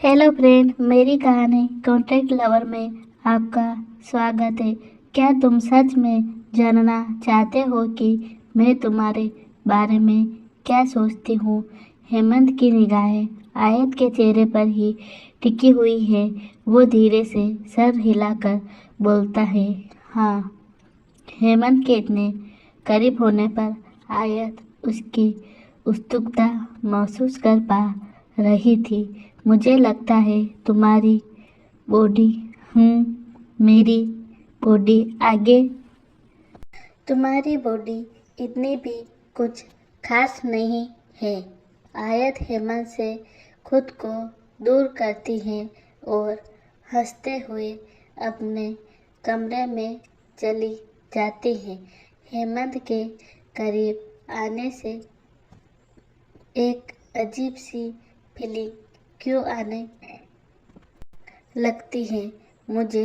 Hello friend, मेरी कहानी contract lover में आपका स्वागत है। क्या तुम सच में जानना चाहते हो कि मैं तुम्हारे बारे में क्या सोचती हूँ? हेमंत की निगाहें आयत के चेहरे पर ही टिकी हुई है। वो धीरे से सर हिलाकर बोलता है, हाँ। हेमंत के इतने करीब होने पर आयत उसकी उत्सुकता महसूस कर पा रही थी। मुझे लगता है तुम्हारी बॉडी मेरी बॉडी आगे। तुम्हारी बॉडी इतनी भी कुछ खास नहीं है। आयत हेमंत से खुद को दूर करती है और हंसते हुए अपने कमरे में चली जाती है। हेमंत के करीब आने से एक अजीब सी फीलिंग क्यों आने लगती है। मुझे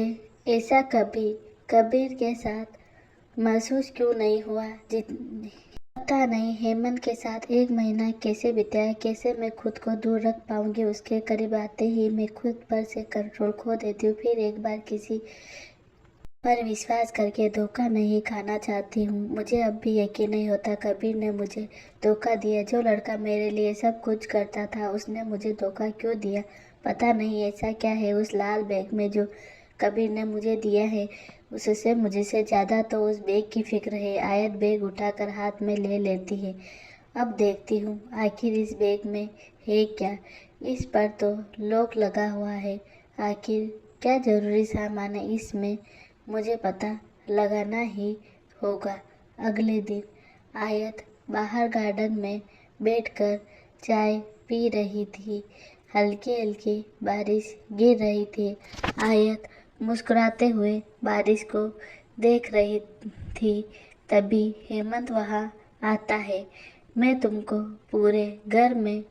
ऐसा कभी कबीर के साथ महसूस क्यों नहीं हुआ। पता नहीं हेमंत के साथ एक महीना कैसे बीता, कैसे मैं खुद को दूर रख पाऊंगी। उसके करीब आते ही मैं खुद पर से कंट्रोल खो देती हूँ। फिर एक बार किसी पर विश्वास करके धोखा नहीं खाना चाहती हूँ। मुझे अब भी यकीन नहीं होता कबीर ने मुझे धोखा दिया। जो लड़का मेरे लिए सब कुछ करता था उसने मुझे धोखा क्यों दिया। पता नहीं ऐसा क्या है उस लाल बैग में जो कबीर ने मुझे दिया है। उससे मुझसे ज़्यादा तो उस बैग की फिक्र है। आयत बैग उठाकर हाथ में ले लेती है। अब देखती हूँ आखिर इस बैग में है क्या। इस पर तो लॉक लगा हुआ है। आखिर क्या ज़रूरी सामान है इसमें, मुझे पता लगाना ही होगा। अगले दिन आयत बाहर गार्डन में बैठकर चाय पी रही थी। हल्की हल्की बारिश गिर रही थी। आयत मुस्कुराते हुए बारिश को देख रही थी। तभी हेमंत वहाँ आता है। मैं तुमको पूरे घर में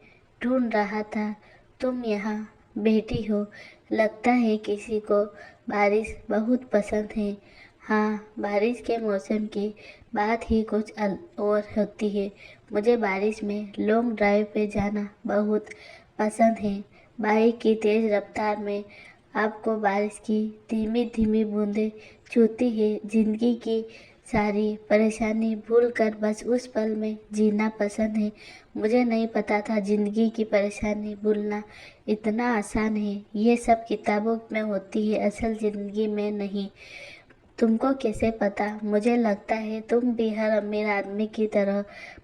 ढूंढ रहा था, तुम यहाँ बैठी हो। लगता है किसी को बारिश बहुत पसंद है। हाँ, बारिश के मौसम की बात ही कुछ और होती है। मुझे बारिश में लॉन्ग ड्राइव पे जाना बहुत पसंद है। बाइक की तेज़ रफ्तार में आपको बारिश की धीमी धीमी बूंदें छूती है। जिंदगी की सारी परेशानी भूलकर बस उस पल में जीना पसंद है। मुझे नहीं पता था जिंदगी की परेशानी भूलना इतना आसान है। ये सब किताबों में होती है, असल जिंदगी में नहीं। तुमको कैसे पता? मुझे लगता है तुम भी हर अमीर आदमी की तरह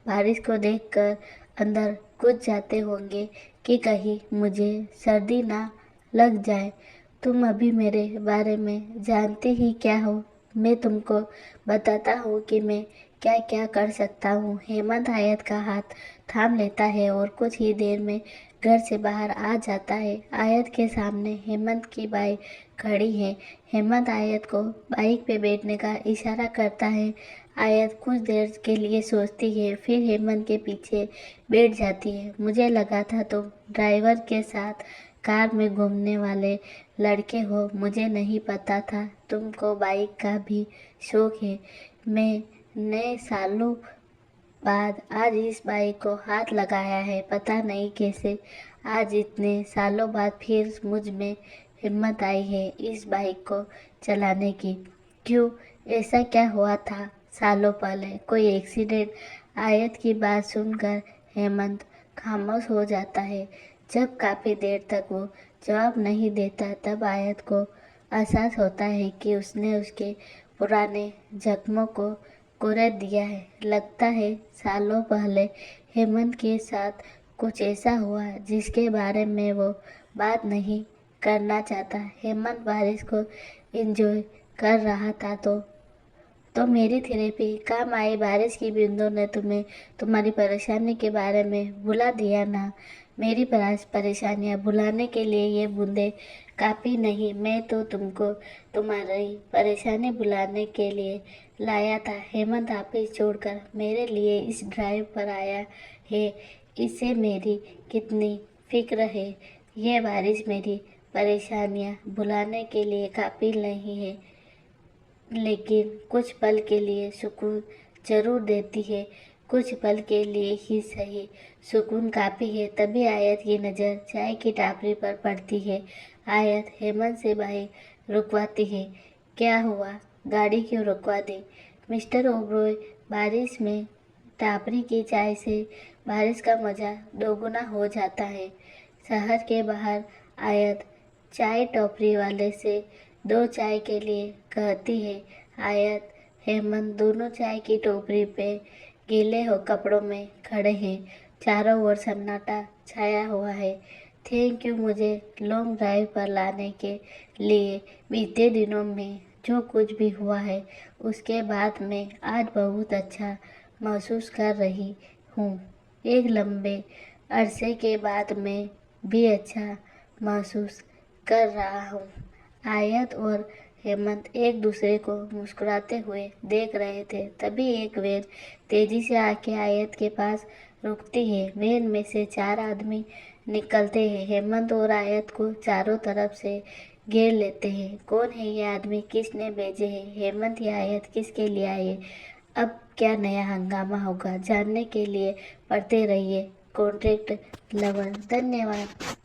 बारिश को देखकर अंदर कूद जाते होंगे कि कहीं मुझे सर्दी ना लग जाए। तुम अभी मेरे बारे में जानते ही क्या हो। मैं तुमको बताता हूँ कि मैं क्या क्या कर सकता हूँ। हेमंत आयत का हाथ थाम लेता है और कुछ ही देर में घर से बाहर आ जाता है। आयत के सामने हेमंत की बाइक खड़ी है। हेमंत आयत को बाइक पे बैठने का इशारा करता है। आयत कुछ देर के लिए सोचती है, फिर हेमंत के पीछे बैठ जाती है। मुझे लगा था तुम ड्राइवर के साथ कार में घूमने वाले लड़के हो। मुझे नहीं पता था तुमको बाइक का भी शौक है। मैं नए सालों बाद आज इस बाइक को हाथ लगाया है। पता नहीं कैसे आज इतने सालों बाद फिर मुझ में हिम्मत आई है इस बाइक को चलाने की। क्यों, ऐसा क्या हुआ था सालों पहले? कोई एक्सीडेंट? आयत की बात सुनकर हेमंत खामोश हो जाता है। जब काफ़ी देर तक वो जवाब नहीं देता तब आयत को एहसास होता है कि उसने उसके पुराने जख्मों को कुरेद दिया है। लगता है सालों पहले हेमंत के साथ कुछ ऐसा हुआ जिसके बारे में वो बात नहीं करना चाहता। हेमंत बारिश को एंजॉय कर रहा था तो मेरी थेरेपी काम आई। बारिश की बूंदों ने तुम्हें तुम्हारी परेशानी के बारे में भुला दिया ना? मेरी परेशानियाँ भुलाने के लिए ये बूंदें काफ़ी नहीं। मैं तो तुमको तुम्हारी परेशानी भुलाने के लिए लाया था। हेमंत ऑफिस छोड़कर मेरे लिए इस ड्राइव पर आया है। इससे मेरी कितनी फिक्र है। ये बारिश मेरी परेशानियाँ भुलाने के लिए काफ़ी नहीं है, लेकिन कुछ पल के लिए सुकून ज़रूर देती है। कुछ पल के लिए ही सही, सुकून काफ़ी है। तभी आयत की नज़र चाय की टापरी पर पड़ती है। आयत हेमंत से बाइक रुकवाती है। क्या हुआ, गाड़ी क्यों रुकवा दी? मिस्टर ओबरॉय, बारिश में टापरी की चाय से बारिश का मज़ा दोगुना हो जाता है। शहर के बाहर आयत चाय टोकरी वाले से 2 चाय के लिए कहती है। आयत हेमंत दोनों चाय की टोकरी पे गीले हो कपड़ों में खड़े हैं। चारों ओर सन्नाटा छाया हुआ है। थैंक यू मुझे लॉन्ग ड्राइव पर लाने के लिए। बीते दिनों में जो कुछ भी हुआ है उसके बाद मैं आज बहुत अच्छा महसूस कर रही हूँ। एक लंबे अरसे के बाद मैं भी अच्छा महसूस कर रहा हूँ। आयत और हेमंत एक दूसरे को मुस्कुराते हुए देख रहे थे। तभी एक वैन तेजी से आके आयत के पास रुकती है। वैन में से 4 आदमी निकलते हैं। हेमंत और आयत को चारों तरफ से घेर लेते हैं। कौन है ये आदमी, किसने भेजे हैं? हेमंत या आयत किसके लिए आए? अब क्या नया हंगामा होगा? जानने के लिए पढ़ते रहिए कॉन्ट्रैक्ट लवर। धन्यवाद।